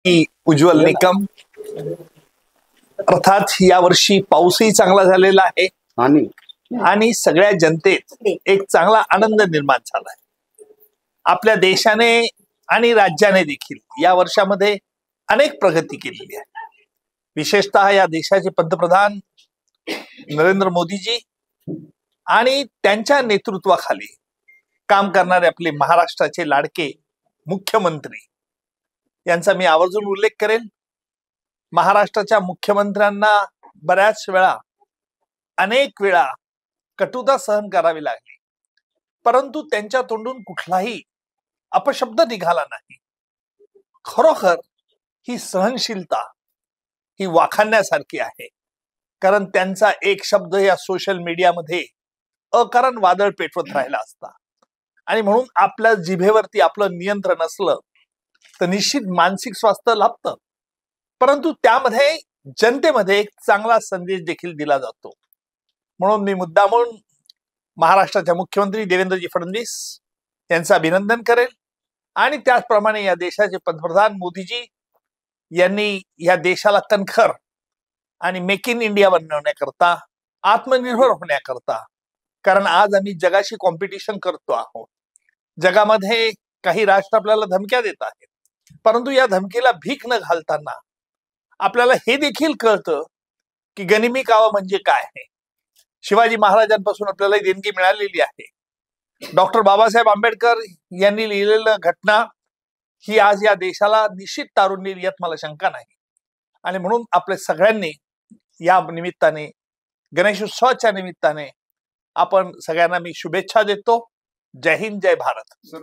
उज्ज्वल निकम। अर्थात यावर्षी पाऊसही चांगला झालेला आहे आणि सगळ्या जनतेत एक चांगला आनंद निर्माण झालाय। आपल्या देशाने आणि राज्याने देखील या वर्षामध्ये अनेक प्रगती केलेली आहे। विशेषतः या देशाचे पंतप्रधान नरेंद्र मोदीजी आणि त्यांच्या नेतृत्वाखाली काम करणारे आपले महाराष्ट्राचे लाडके मुख्यमंत्री यांचा मी आवर्जून उल्लेख करेन। महाराष्ट्राच्या मुख्यमंत्र्यांना बऱ्याच वेळा अनेक वेळा कटुता सहन करावी लागली, परंतु त्यांच्या तोंडून कुठलाही अपशब्द निघाला नाही। खरोखर ही सहनशीलता ही वाखाणण्यासारखी आहे, कारण त्यांचा एक शब्द या सोशल मीडियामध्ये अकारण वादळ पेटवत राहिला असता आणि म्हणून आपल्या जिभेवरती आपलं नियंत्रण असलं तर निश्चित मानसिक स्वास्थ्य लाभतं, परंतु त्यामध्ये जनतेमध्ये एक चांगला संदेश देखील दिला जातो। म्हणून मी मुद्दामून महाराष्ट्राच्या मुख्यमंत्री देवेंद्रजी फडणवीस यांचं अभिनंदन करेल आणि त्याचप्रमाणे या देशाचे पंतप्रधान मोदीजी यांनी या देशाला कणखर आणि मेक इन इंडिया बनवण्याकरता, आत्मनिर्भर होण्याकरता, कारण आज आम्ही जगाशी कॉम्पिटिशन करतो आहोत। जगामध्ये काही राष्ट्र आपल्याला धमक्या देत आहेत, परंतु या धमकीला भीक न घालताना आपल्याला हे देखील कळतं की गनिमी कावा म्हणजे काय आहे। शिवाजी महाराजांपासून आपल्याला देणगी मिळालेली आहे। डॉक्टर बाबासाहेब आंबेडकर यांनी लिहिलेलं घटना ही आज या देशाला निश्चित तारून नेईल यात मला शंका नाही। आणि म्हणून आपल्या सगळ्यांनी या निमित्ताने, गणेशोत्सवाच्या निमित्ताने आपण सगळ्यांना मी शुभेच्छा देतो। जय हिंद, जय भारत।